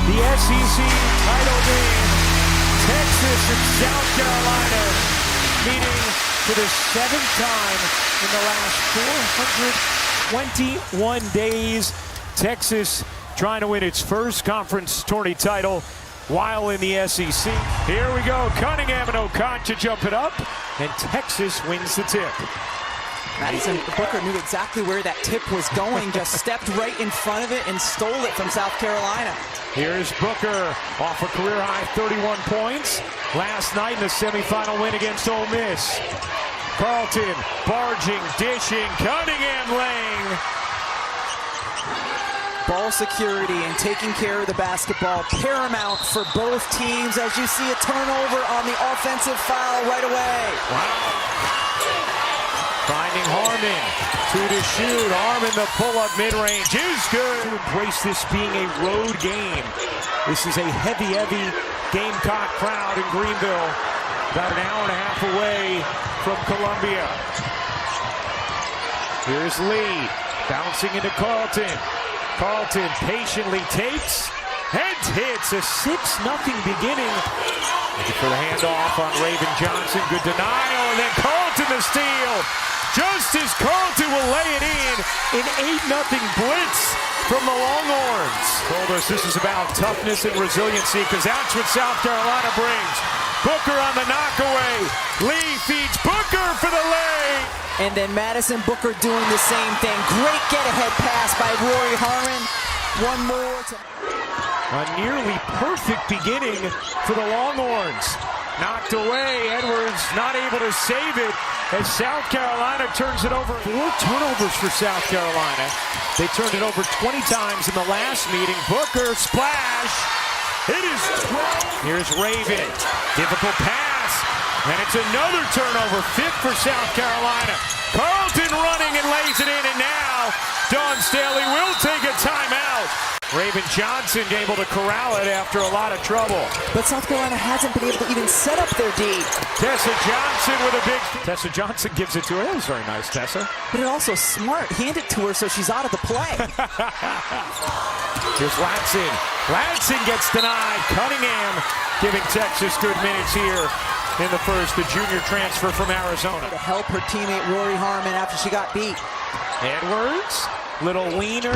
the SEC title game. Texas and South Carolina meeting for the 7th time in the last 421 days. Texas trying to win its first conference tourney title while in the SEC. Here we go. Cunningham and Okocha jump it up, and Texas wins the tip. Madison Booker knew exactly where that tip was going, just stepped right in front of it and stole it from South Carolina. Here's Booker off a career-high 31 points last night in the semifinal win against Ole Miss. Carlton barging, dishing, Cunningham laying. Ball security and taking care of the basketball paramount for both teams, as you see a turnover on the offensive foul right away. Wow. Finding Harmon, 2 to shoot. Harmon, the pull-up mid-range is good. To embrace this being a road game. This is a heavy Gamecock crowd in Greenville, about an hour and a half away from Columbia. Here's Lee, bouncing into Carlton. Carlton patiently takes and hits a 6-0 beginning. Looking for the handoff on Raven Johnson. Good denial, and then Carlton the steal. Just as Carlton will lay it in 8-0 blitz from the Longhorns. Told us this is about toughness and resiliency, because that's what South Carolina brings. Booker on the knockaway. Lee feeds Booker for the lay. And then Madison Booker doing the same thing. Great get-ahead pass by Rory Harmon. One more. A nearly perfect beginning for the Longhorns. Knocked away. Edwards not able to save it as South Carolina turns it over. 4 turnovers for South Carolina. They turned it over 20 times in the last meeting. Booker splash. It is 12. Here's Raven. Difficult pass. And it's another turnover. 5th for South Carolina. Carlton running and lays it in, and now Dawn Staley will take a timeout. Raven Johnson able to corral it after a lot of trouble. But South Carolina hasn't been able to even set up their D. Tessa Johnson with a big... Tessa Johnson gives it to her. That was very nice, Tessa. But it also smart. Hand it to her so she's out of the play. Here's Latson. Latson gets denied. Cunningham giving Texas good minutes here in the first. The junior transfer from Arizona. To help her teammate Rory Harmon after she got beat. Edwards. Little wiener,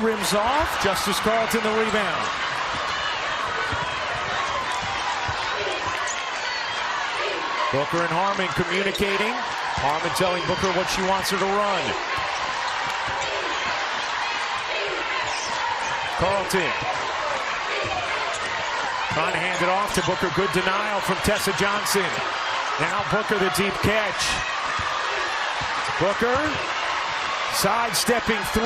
rims off. Justice Carlton the rebound. Booker and Harmon communicating. Harmon telling Booker what she wants her to run. Carlton trying to hand it off to Booker. Good denial from Tessa Johnson. Now Booker the deep catch. Booker sidestepping 3,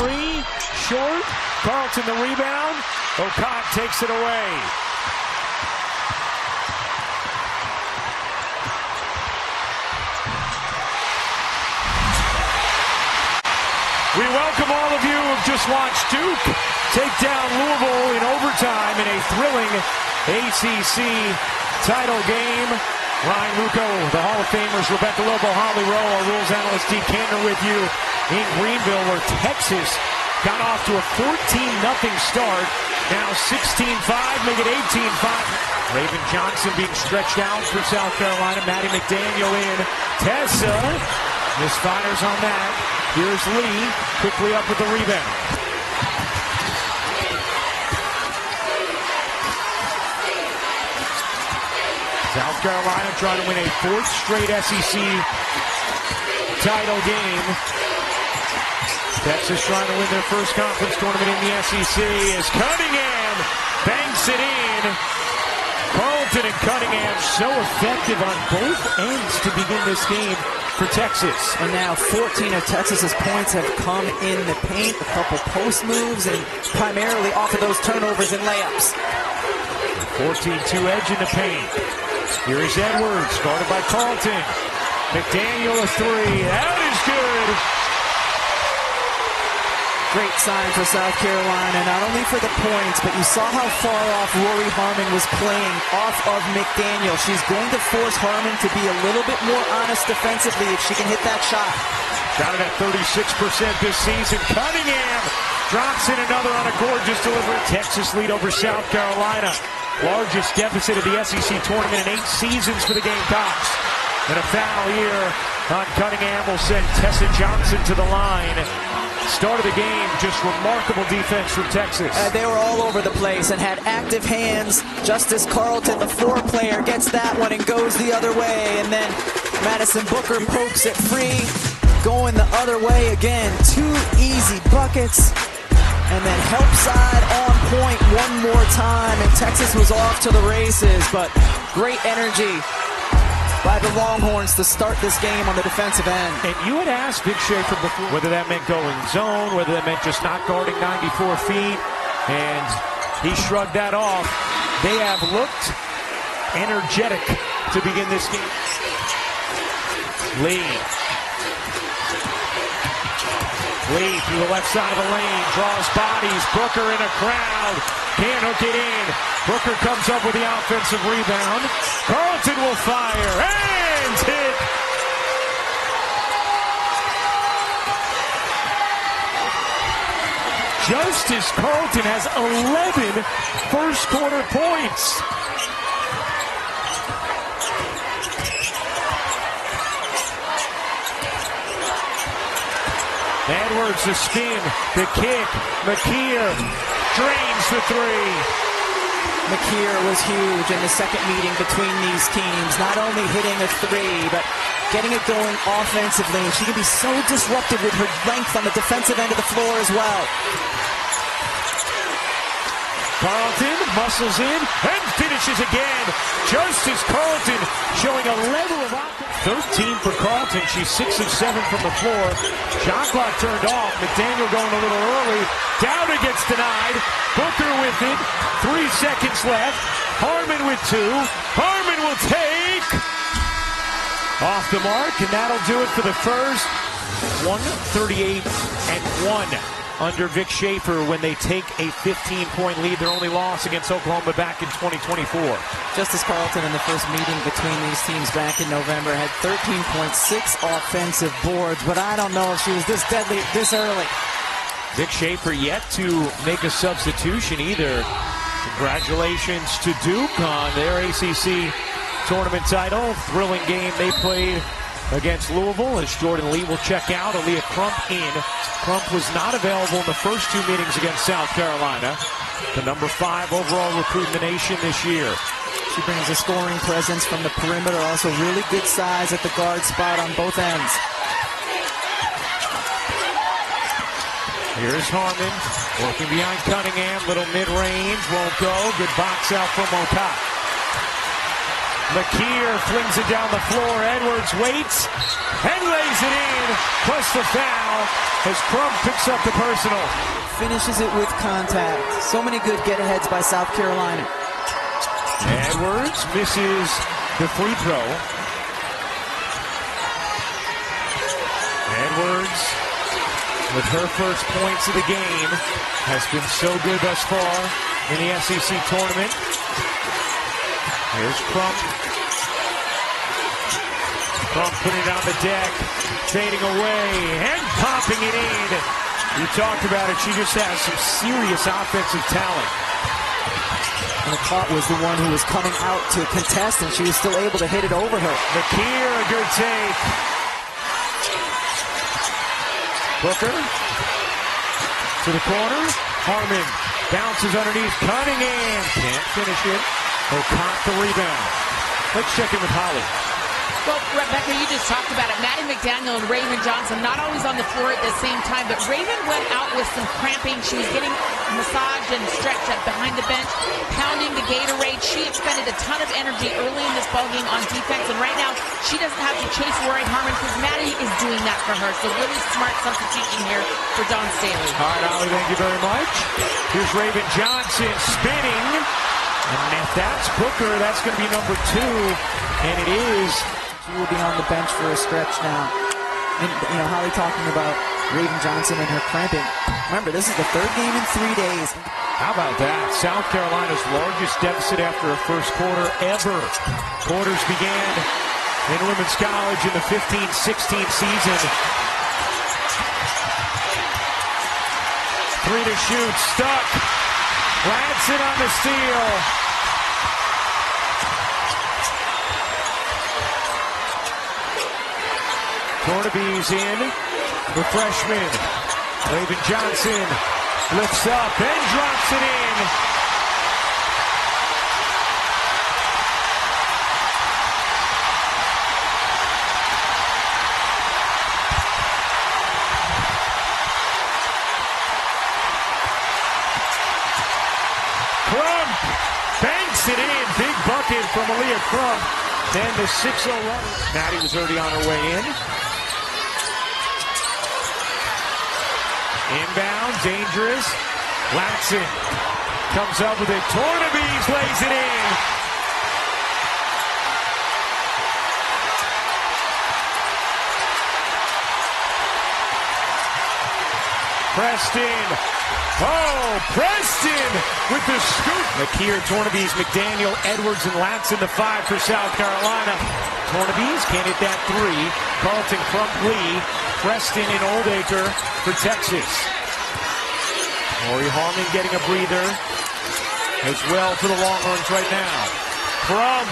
short. Carlton the rebound. Okocha takes it away. We welcome all of you who've just watched Duke take down Louisville in overtime in a thrilling ACC title game. Ryan Luco, the Hall of Famers, Rebecca Lobo, Holly Rowe, our rules analyst, Dee Kanter with you in Greenville, where Texas got off to a 14-0 start. Now 16-5, make it 18-5. Raven Johnson being stretched out for South Carolina. Maddie McDaniel in. Tessa misfires on that. Here's Lee, quickly up with the rebound. South Carolina trying to win a 4th straight SEC title game. Texas trying to win their first conference tournament in the SEC as Cunningham banks it in. Carlton and Cunningham so effective on both ends to begin this game for Texas. And now 14 of Texas's points have come in the paint, a couple post moves, and primarily off of those turnovers and layups. 14-2 edge in the paint. Here is Edwards, guarded by Carlton. McDaniel a 3. That is good. Great sign for South Carolina, not only for the points, but you saw how far off Rory Harmon was playing off of McDaniel. She's going to force Harmon to be a little bit more honest defensively if she can hit that shot. Shot it at 36% this season. Cunningham Johnson, another on a gorgeous delivery. Texas lead over South Carolina. Largest deficit of the SEC tournament in 8 seasons for the Gamecocks. And a foul here on Cunningham will send Tessa Johnson to the line. Start of the game, just remarkable defense from Texas. They were all over the place and had active hands. Justice Carlton, the 4-player, gets that one and goes the other way. And then Madison Booker pokes it free, going the other way again. 2 easy buckets. And then help side on point one more time. And Texas was off to the races, but great energy by the Longhorns to start this game on the defensive end. And you had asked Vic Schaefer before whether that meant going zone, whether that meant just not guarding 94 feet, and he shrugged that off. They have looked energetic to begin this game. Lee through the left side of the lane, draws bodies, Booker in a crowd, can't hook it in. Booker comes up with the offensive rebound. Carlton will fire, and hit. Justice Carlton has 11 first quarter points. Edwards, the spin, the kick, McKeer drains the 3. McKeer was huge in the second meeting between these teams, not only hitting a 3, but getting it going offensively. And she can be so disruptive with her length on the defensive end of the floor as well. Carlton muscles in and finishes again. Justice Carlton showing a level of offense. 13 for Carlton. She's 6 of 7 from the floor. Shot clock turned off. McDaniel going a little early. Dowda gets denied. Booker with it. 3 seconds left. Harmon with 2. Harmon will take. Off the mark, and that'll do it for the first. 138-1 under Vic Schaefer when they take a 15-point lead. Their only loss against Oklahoma back in 2024. Justice Carlton in the first meeting between these teams back in November had 13.6 offensive boards, but I don't know if she was this deadly this early. Vic Schaefer yet to make a substitution either. Congratulations to Duke on their ACC tournament title. Thrilling game they played against Louisville as Jordan Lee will check out. Aaliyah Crump in. Crump was not available in the first 2 meetings against South Carolina. The number 5 overall recruit in the nation this year. She brings a scoring presence from the perimeter, also really good size at the guard spot on both ends. Here's Harmon working behind Cunningham. Little mid-range, won't go. Good box out from Okap. McKeer flings it down the floor. Edwards waits and lays it in. Plus the foul as Crump picks up the personal. Finishes it with contact. So many good get-aheads by South Carolina. Edwards misses the free throw. Edwards, with her first points of the game, has been so good thus far in the SEC tournament. Here's Crump. Crump putting it on the deck, fading away, and popping it in. You talked about it. She just has some serious offensive talent. And the caught was the one who was coming out to contest, and she was still able to hit it over her. McKeer, a good take. Booker to the corner. Harmon bounces underneath. Cunningham can't finish it. Caught the rebound. Let's check in with Holly. Well, Rebecca, you just talked about it. Maddie McDaniel and Raven Johnson not always on the floor at the same time, but Raven went out with some cramping. She was getting massaged and stretched up behind the bench, pounding the Gatorade. She expended a ton of energy early in this ballgame on defense, and right now she doesn't have to chase Rory Harmon because Maddie is doing that for her. So really smart substitution here for Dawn Staley. All right, Holly, thank you very much. Here's Raven Johnson spinning. And if that's Booker, that's going to be number 2. And it is. She will be on the bench for a stretch now. And, you know, Holly talking about Raven Johnson and her cramping. Remember, this is the 3rd game in 3 days. How about that? South Carolina's largest deficit after a first quarter ever. Quarters began in women's college in the 15-16 season. 3 to shoot, stuck. Ladson on the steal. Tornabee's in. The freshman, Raven Johnson, lifts up and drops it in. Crump banks it in. Big bucket from Aaliyah Crump. Then the 6-0 run. Maddie was already on her way in. Inbound, dangerous. Ladson comes up with it. Tornabees lays it in. Preston. Oh, Preston with the scoop. McKeer, Tornabees, McDaniel, Edwards, and Ladson, the 5 for South Carolina. Tornabees can't hit that 3. Carlton, Crump, Lee. Preston and Oldacre for Texas. Maury Harmon getting a breather as well for the Longhorns right now. Crump,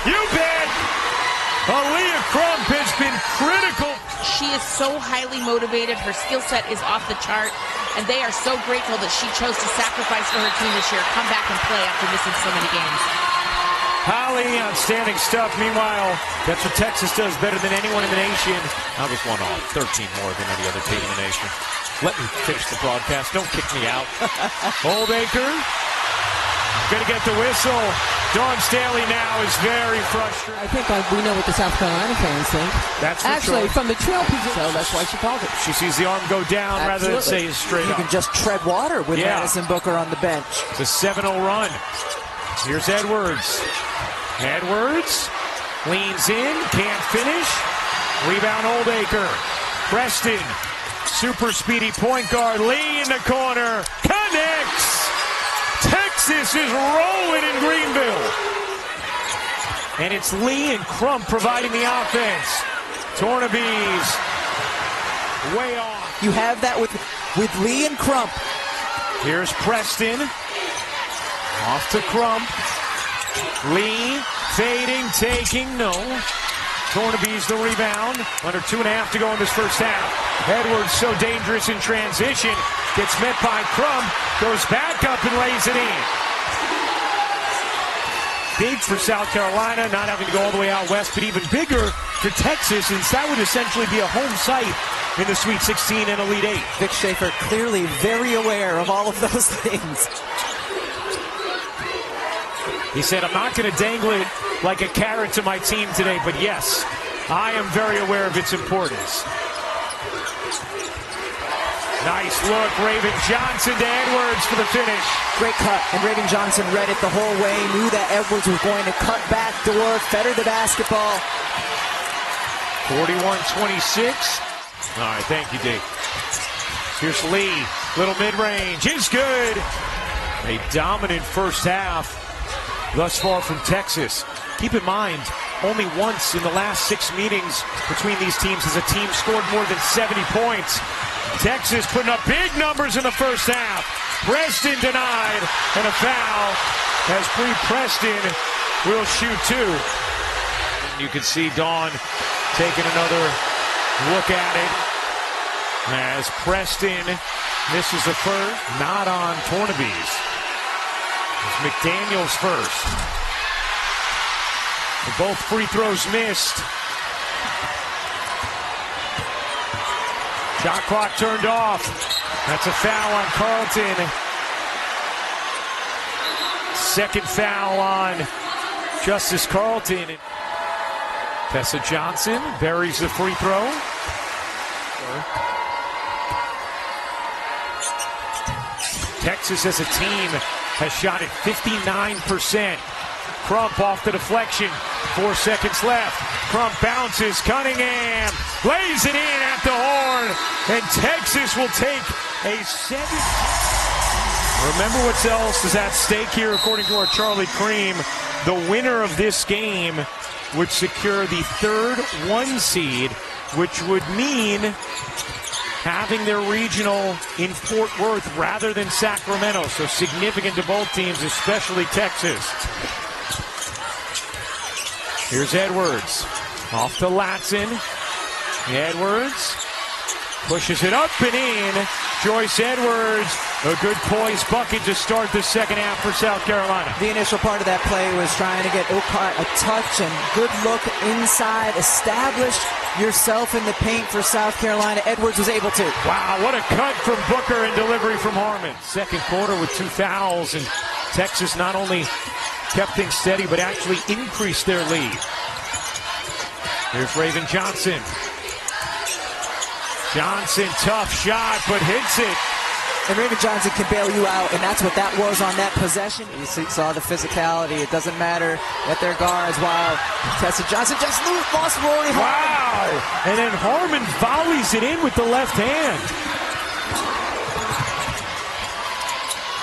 you bet! Aaliyah Crump has been critical. She is so highly motivated. Her skill set is off the chart, and they are so grateful that she chose to sacrifice for her team this year, come back and play after missing so many games. Holly, outstanding stuff. Meanwhile, that's what Texas does better than anyone in the nation. I was one off, 13 more than any other team in the nation. Let me finish the broadcast. Don't kick me out. Oldacre, gonna get the whistle. Dawn Staley now is very frustrated. I think we know what the South Carolina fans think. That's actually sure. from the trail position. So that's why she called it. She sees the arm go down rather than say straight You up. can just tread water with Madison Booker on the bench. It's a 7-0 run. Here's Edwards. Edwards leans in, can't finish. Rebound Oldacre. Preston, super speedy point guard. Lee in the corner, connects. Texas is rolling in Greenville. And it's Lee and Crump providing the offense. Tornabees way off. You have that with Lee and Crump. Here's Preston. Off to Crump. Lee fading, taking, no. Tornabees the rebound. Under 2.5 to go in this first half. Edwards so dangerous in transition. Gets met by Crump. Goes back up and lays it in. Big for South Carolina, not having to go all the way out west, but even bigger for Texas, since that would essentially be a home site in the Sweet 16 and Elite 8. Vic Schaefer clearly very aware of all of those things. He said, I'm not going to dangle it like a carrot to my team today, but yes, I am very aware of its importance. Nice look, Raven Johnson to Edwards for the finish. Great cut, and Raven Johnson read it the whole way, knew that Edwards was going to cut back door, fetter the basketball. 41-26. All right, thank you, D. Here's Lee, little mid-range, is good. A dominant first half thus far from Texas. Keep in mind, only once in the last 6 meetings between these teams has a team scored more than 70 points. Texas putting up big numbers in the first half. Preston denied, and a foul as Bree Preston will shoot 2. You can see Dawn taking another look at it as Preston misses the first. Not on Tornabees. It's McDaniel's first. And both free throws missed. Shot clock turned off. That's a foul on Carlton. Second foul on Justice Carlton. Tessa Johnson buries the free throw. Texas as a team has shot at 59%. Crump off the deflection. 4 seconds left. Crump bounces. Cunningham lays it in at the horn. And Texas will take a 7. Remember what else is at stake here, according to our Charlie Cream. The winner of this game would secure the third 1 seed, which would mean having their regional in Fort Worth rather than Sacramento, so significant to both teams, especially Texas. Here's Edwards, off to Latson. Edwards pushes it up and in. Joyce Edwards, a good poised bucket to start the second half for South Carolina. The initial part of that play was trying to get Okart a touch and good look inside, establish yourself in the paint for South Carolina. Edwards was able to. Wow, what a cut from Booker and delivery from Harmon. Second quarter with 2 fouls, and Texas not only kept things steady but actually increased their lead. Here's Raven Johnson. Johnson, tough shot, but hits it. And Raven Johnson can bail you out, and that's what that was on that possession. You saw the physicality. It doesn't matter that they're guards. Wow. Tessa Johnson just lost Rory Harmon. Wow. And then Harmon volleys it in with the left hand.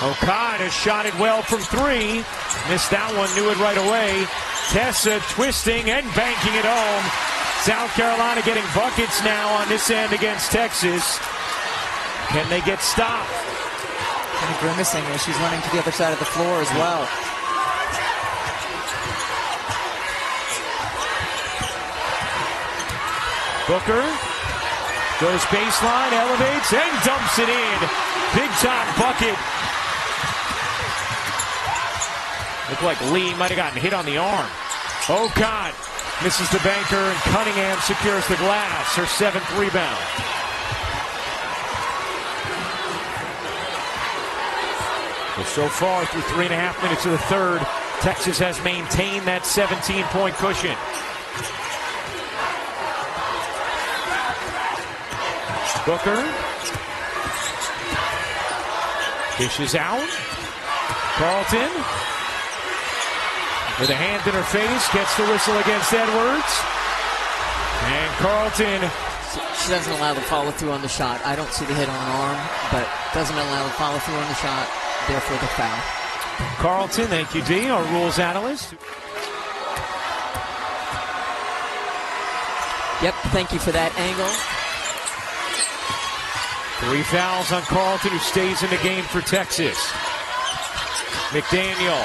Okada shot it well from 3. Missed that one, knew it right away. Tessa twisting and banking it home. South Carolina getting buckets now on this end against Texas. Can they get stopped? Kind of grimacing as she's running to the other side of the floor as well. Booker goes baseline, elevates, and dumps it in. Big time bucket. Looked like Lee might have gotten hit on the arm. Oh, God. Misses the banker, and Cunningham secures the glass, her 7th rebound. So far, through 3.5 minutes of the third, Texas has maintained that 17-point cushion. Booker dishes out. Carlton with a hand in her face, gets the whistle against Edwards. And Carlton. She doesn't allow the follow through on the shot. I don't see the hit on an arm, but doesn't allow the follow through on the shot. Therefore the foul. Carlton, thank you, D, our rules analyst. Yep, thank you for that angle. 3 fouls on Carlton, who stays in the game for Texas. McDaniel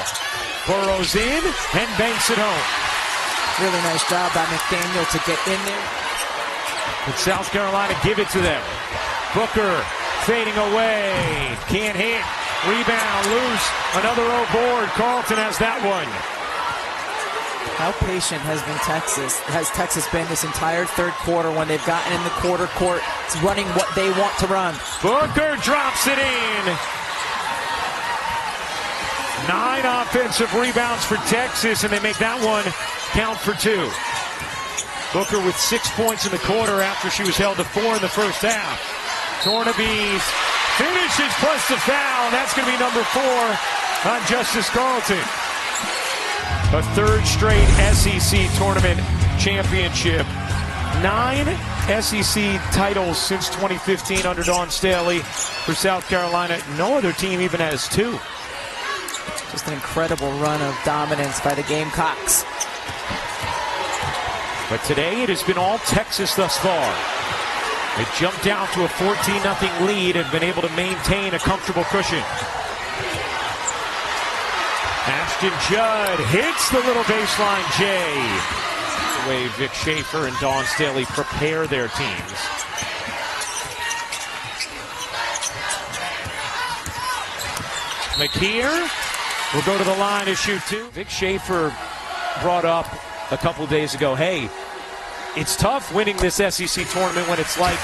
burrows in and banks it home. Really nice job by McDaniel to get in there. But South Carolina give it to them. Booker fading away. Can't hit. Rebound, loose. Another O board. Carlton has that one. How patient has Texas been this entire third quarter when they've gotten in the quarter court, running what they want to run. Booker drops it in. 9 offensive rebounds for Texas, and they make that one count for 2. Booker with 6 points in the quarter after she was held to 4 in the first half. Tornabees finishes plus the foul, and that's going to be number 4 on Justice Carlton. A 3rd straight SEC tournament championship. 9 SEC titles since 2015 under Dawn Staley for South Carolina. No other team even has 2. Just an incredible run of dominance by the Gamecocks. But today it has been all Texas thus far. They jumped out to a 14-0 lead and been able to maintain a comfortable cushion. Ashton Judd hits the little baseline J. The way Vic Schaefer and Dawn Staley prepare their teams. McKeer will go to the line to shoot 2. Vic Schaefer brought up a couple days ago, hey, it's tough winning this SEC tournament when it's like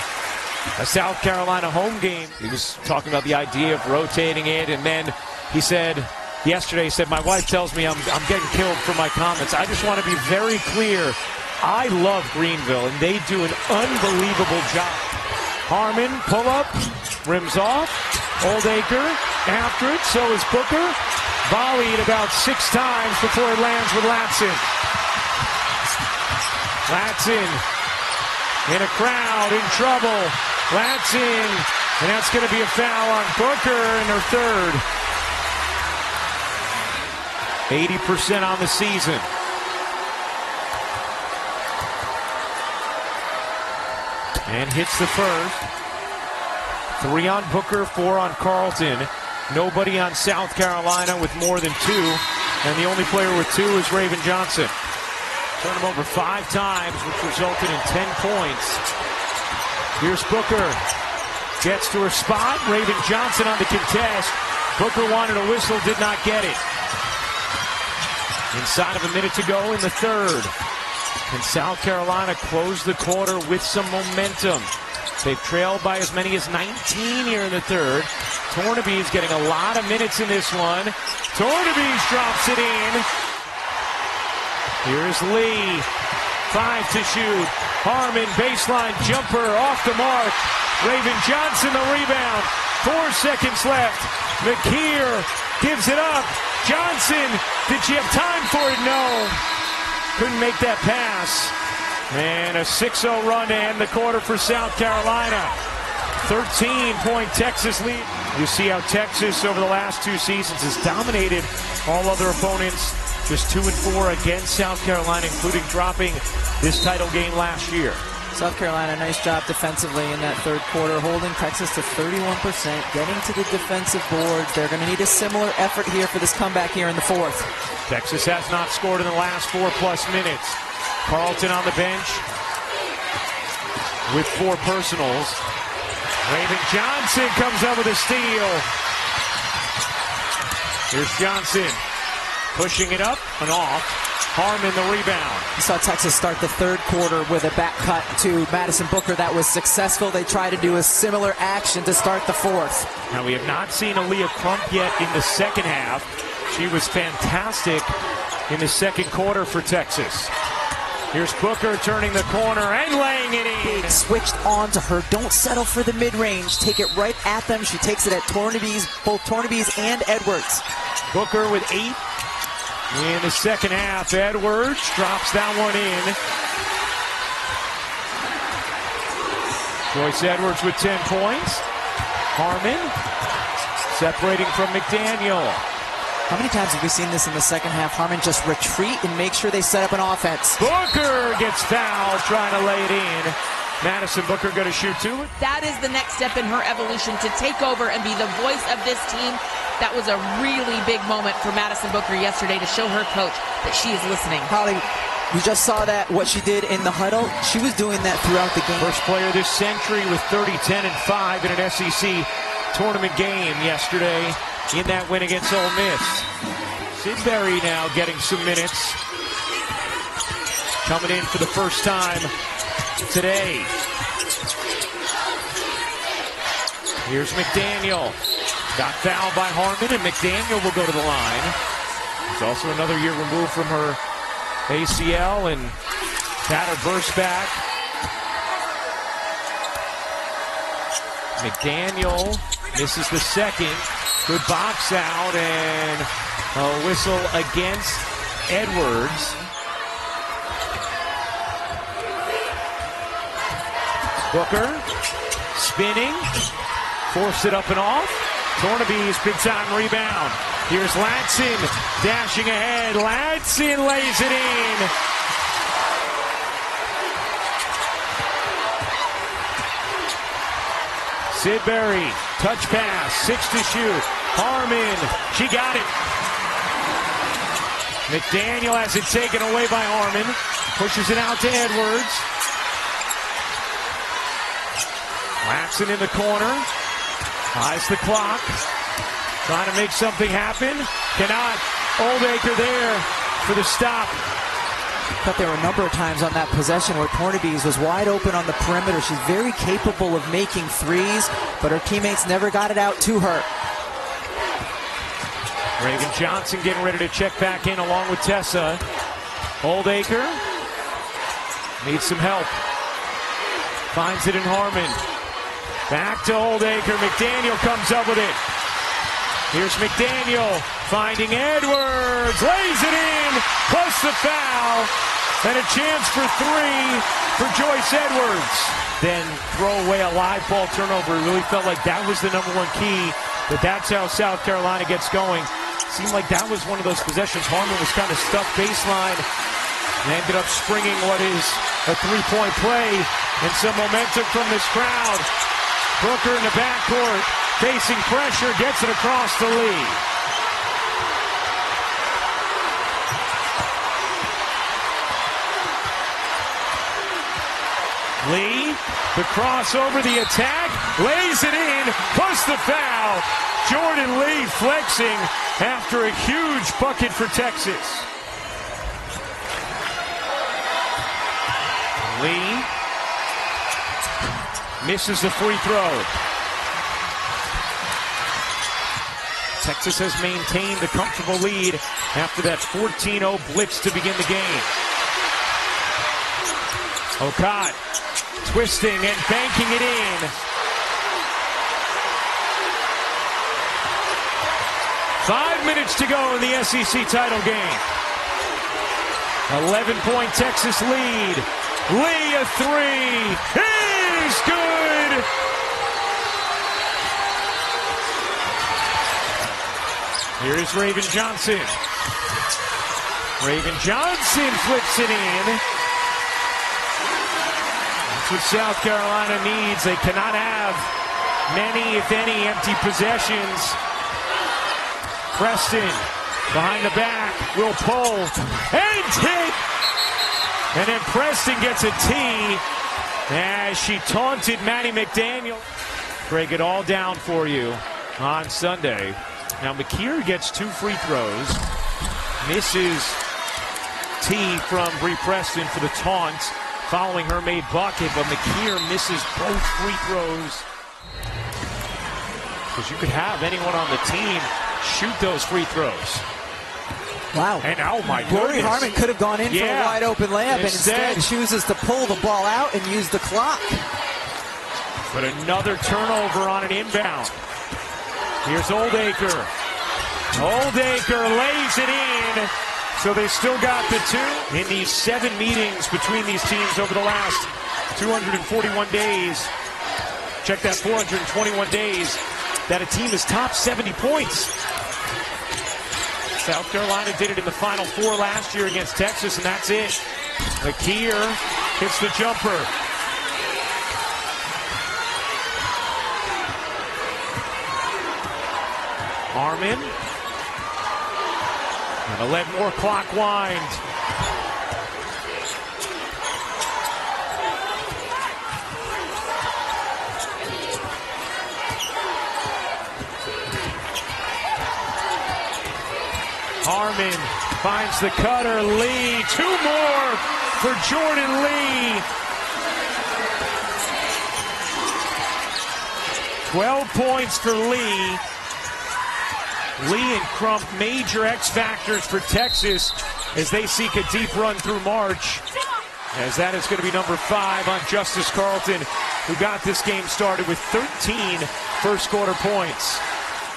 a South Carolina home game. He was talking about the idea of rotating it, and then he said, yesterday, he said, my wife tells me I'm getting killed for my comments. I just want to be very clear. I love Greenville, and they do an unbelievable job. Harmon, pull up, rims off. Oldacre after it, so is Booker. Volleyed about 6 times before it lands with Latson. Latson in a crowd, in trouble. Latson, and that's going to be a foul on Booker in her 3rd. 80% on the season. And hits the first. 3 on Booker, 4 on Carleton. Nobody on South Carolina with more than 2. And the only player with 2 is Raven Johnson. Turned him over 5 times, which resulted in 10 points. Here's Booker. Gets to her spot. Raven Johnson on the contest. Booker wanted a whistle, did not get it. Inside of a minute to go in the third. And South Carolina closed the quarter with some momentum. They've trailed by as many as 19 here in the third. Tornaby's getting a lot of minutes in this one. Tornaby's drops it in. Here's Lee. 5 to shoot. Harmon, baseline jumper off the mark. Raven Johnson the rebound. 4 seconds left. McKeer gives it up. Johnson, did she have time for it? No. Couldn't make that pass. And a 6-0 run to end the quarter for South Carolina. 13-point Texas lead. You see how Texas over the last 2 seasons has dominated all other opponents. Just 2-4 against South Carolina, including dropping this title game last year. South Carolina, nice job defensively in that third quarter, holding Texas to 31%, getting to the defensive boards. They're going to need a similar effort here for this comeback here in the fourth. Texas has not scored in the last 4+ minutes. Carleton on the bench with 4 personals. Raven Johnson comes up with a steal. Here's Johnson pushing it up and off. Harmon the rebound. You saw Texas start the third quarter with a back cut to Madison Booker that was successful. They tried to do a similar action to start the fourth. Now we have not seen Aaliyah Crump yet in the second half. She was fantastic in the second quarter for Texas. Here's Booker turning the corner and laying it in. Switched on to her. Don't settle for the mid-range. Take it right at them. She takes it at Tornaby's, both Tornaby's and Edwards. Booker with 8 in the second half. Edwards drops that one in. Joyce Edwards with 10 points. Harmon separating from McDaniel. How many times have we seen this in the second half? Harmon just retreat and make sure they set up an offense. Booker gets fouled trying to lay it in. Madison Booker going to shoot 2. That is the next step in her evolution, to take over and be the voice of this team. That was a really big moment for Madison Booker yesterday to show her coach that she is listening. Holly, we just saw that, what she did in the huddle. She was doing that throughout the game. First player this century with 30, 10, and 5 in an SEC tournament game yesterday in that win against Ole Miss. Sidbury now getting some minutes. Coming in for the first time today. Here's McDaniel. Got fouled by Harmon, and McDaniel will go to the line. She's also another year removed from her ACL, and batter burst back. McDaniel misses the second. Good box out, and a whistle against Edwards. Booker spinning, forced it up and off. Tornaby's big-time rebound. Here's Latson dashing ahead. Latson lays it in. Sidbury, touch pass, 6 to shoot. Harmon, she got it. McDaniel has it taken away by Harmon. Pushes it out to Edwards. Latson in the corner. Eyes the clock. Trying to make something happen. Cannot. Oldacre there for the stop. I thought there were a number of times on that possession where Tornaby's was wide open on the perimeter. She's very capable of making threes, but her teammates never got it out to her. Raven Johnson getting ready to check back in along with Tessa. Oldacre needs some help. Finds it in Harmon. Back to Oldacre. McDaniel comes up with it. Here's McDaniel finding Edwards. Lays it in. Plus the foul. And a chance for 3 for Joyce Edwards. Then throw away a live ball turnover. It really felt like that was the #1 key. But that's how South Carolina gets going. Seemed like that was one of those possessions. Harmon was kind of stuck baseline and ended up springing what is a 3-point play and some momentum from this crowd. Booker in the backcourt, facing pressure, gets it across to Lee. Lee, the crossover, the attack, lays it in, plus the foul. Jordan Lee flexing after a huge bucket for Texas. Lee misses the free throw. Texas has maintained the comfortable lead after that 14-0 blitz to begin the game. Okot twisting and banking it in. Five minutes to go in the SEC title game. 11-point Texas lead. Lee a three is good. Here's Raven Johnson. Raven Johnson flips it in. That's what South Carolina needs. They cannot have many, if any, empty possessions. Preston behind the back will pull and hit. And then Preston gets a tee as she taunted Maddie McDaniel. Break it all down for you on Sunday. Now McKeer gets two free throws. Misses tee from Bree Preston for the taunt following her made bucket, but McKeer misses both free throws. Because you could have anyone on the team shoot those free throws. Wow. And oh my goodness. Lori Harmon could have gone in for a wide open layup and instead chooses to pull the ball out and use the clock. But another turnover on an inbound. Here's Oldacre. Oldacre lays it in. So they still got the two. In these 7 meetings between these teams over the last 241 days, check that, 421 days, that a team has topped 70 points. South Carolina did it in the Final Four last year against Texas, and that's it. McKeer hits the jumper. Harmon. Gonna let more clock wind. Harmon finds the cutter. Lee, 2 more for Jordan Lee. 12 points for Lee. Lee and Crump, major X factors for Texas as they seek a deep run through March. As that is going to be number 5 on Justice Carlton, who got this game started with 13 first quarter points.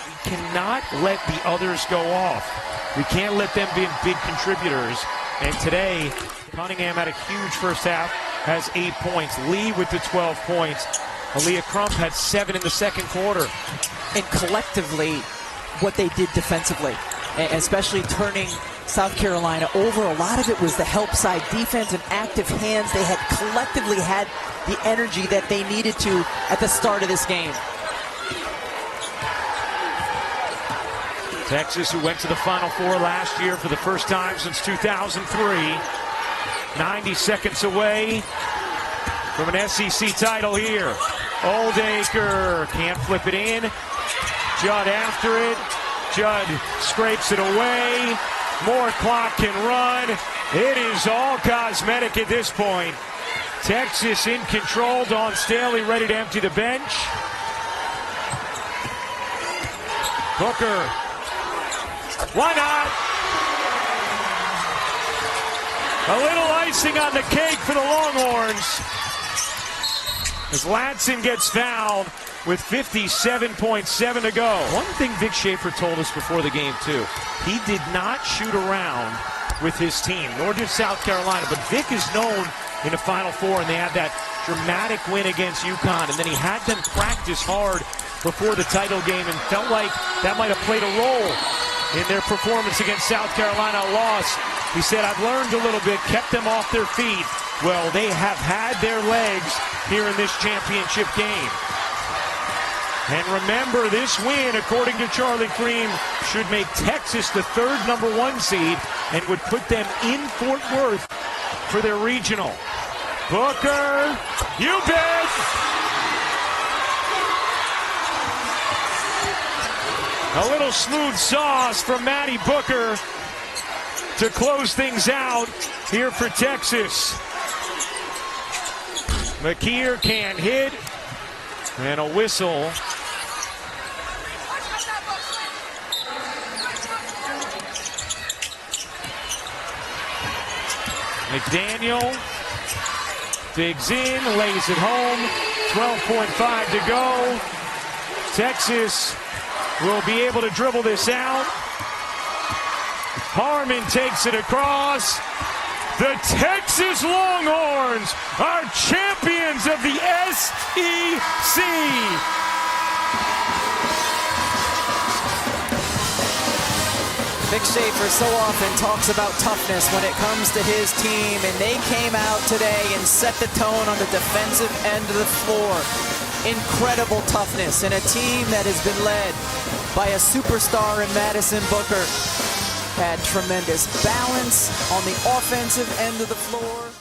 We cannot let the others go off. We can't let them be big contributors. And today, Cunningham had a huge first half, has 8 points. Lee with the 12 points. Aaliyah Crump had 7 in the second quarter. And collectively, what they did defensively, especially turning South Carolina over, a lot of it was the help side defense and active hands. They had collectively had the energy that they needed to at the start of this game. Texas, who went to the Final Four last year for the first time since 2003. 90 seconds away from an SEC title here. Oldacre can't flip it in. Judd after it. Judd scrapes it away. More clock can run. It is all cosmetic at this point. Texas in control. Dawn Staley ready to empty the bench. Booker. Why not? A little icing on the cake for the Longhorns. As Ladson gets fouled with 57.7 to go. One thing Vic Schaefer told us before the game, too. He did not shoot around with his team, nor did South Carolina. But Vic is known in the Final Four, and they had that dramatic win against UConn. And then he had them practice hard before the title game and felt like that might have played a role in their performance against South Carolina, a loss. He said, I've learned a little bit, kept them off their feet. Well, they have had their legs here in this championship game. And remember, this win, according to Charlie Cream, should make Texas the third #1 seed and would put them in Fort Worth for their regional. Booker, you bet! A little smooth sauce from Matty Booker to close things out here for Texas. McKeer can't hit, and a whistle. McDaniel digs in, lays it home. 12.5 to go. Texas will be able to dribble this out. Harmon takes it across. The Texas Longhorns are champions of the SEC. Vic Schaefer so often talks about toughness when it comes to his team, and they came out today and set the tone on the defensive end of the floor. Incredible toughness, and a team that has been led by a superstar in Madison Booker. Had tremendous balance on the offensive end of the floor.